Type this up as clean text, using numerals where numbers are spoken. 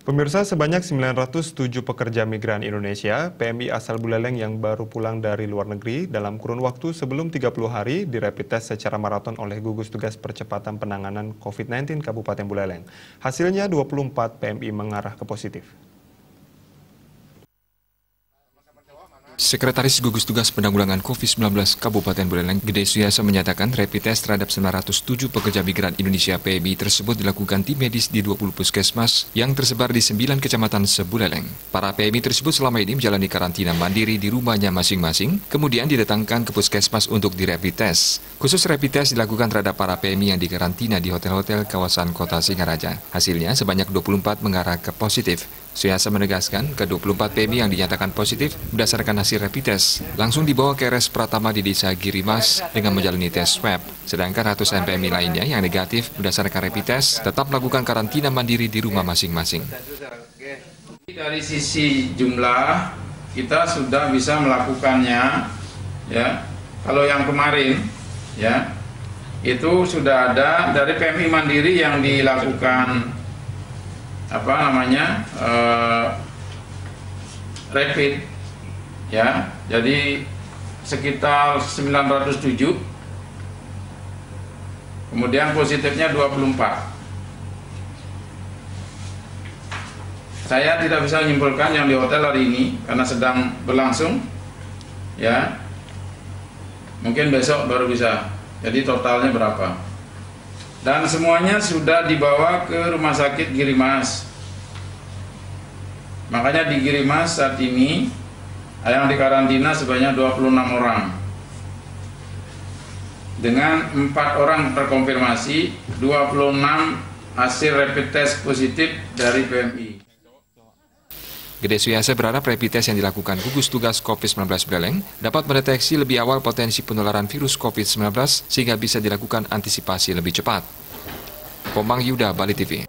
Pemirsa, sebanyak 907 pekerja migran Indonesia, PMI asal Buleleng yang baru pulang dari luar negeri dalam kurun waktu sebelum 30 hari dirapid test secara maraton oleh gugus tugas percepatan penanganan COVID-19 Kabupaten Buleleng. Hasilnya 24 PMI mengarah ke positif. Sekretaris Gugus Tugas Penanggulangan COVID-19 Kabupaten Buleleng, Gede Suyasa menyatakan rapid test terhadap 907 pekerja migran Indonesia PMI tersebut dilakukan tim medis di 20 puskesmas yang tersebar di 9 kecamatan se-Buleleng. Para PMI tersebut selama ini menjalani karantina mandiri di rumahnya masing-masing, kemudian didatangkan ke puskesmas untuk di rapid test. Khusus rapid test dilakukan terhadap para PMI yang dikarantina di hotel-hotel kawasan kota Singaraja. Hasilnya sebanyak 24 mengarah ke positif. Suyasa menegaskan ke-24 PMI yang dinyatakan positif berdasarkan hasil rapid test langsung dibawa ke RS Pratama di Desa Girimas dengan menjalani tes swab. Sedangkan ratusan PMI lainnya yang negatif berdasarkan rapid test tetap melakukan karantina mandiri di rumah masing-masing. Dari sisi jumlah kita sudah bisa melakukannya, ya. Kalau yang kemarin, ya, itu sudah ada dari PMI mandiri yang dilakukan rapid, ya, jadi sekitar 907, kemudian positifnya 24. Saya tidak bisa menyimpulkan yang di hotel hari ini karena sedang berlangsung, ya, mungkin besok baru bisa, jadi totalnya berapa. Dan semuanya sudah dibawa ke Rumah Sakit Girimas. Makanya di Girimas saat ini yang dikarantina sebanyak 26 orang. Dengan 4 orang terkonfirmasi, 26 hasil rapid test positif dari PMI. Gede Suyasa berharap rapid test yang dilakukan gugus tugas COVID-19 Buleleng dapat mendeteksi lebih awal potensi penularan virus COVID-19 sehingga bisa dilakukan antisipasi lebih cepat. Komang Yuda, Bali TV.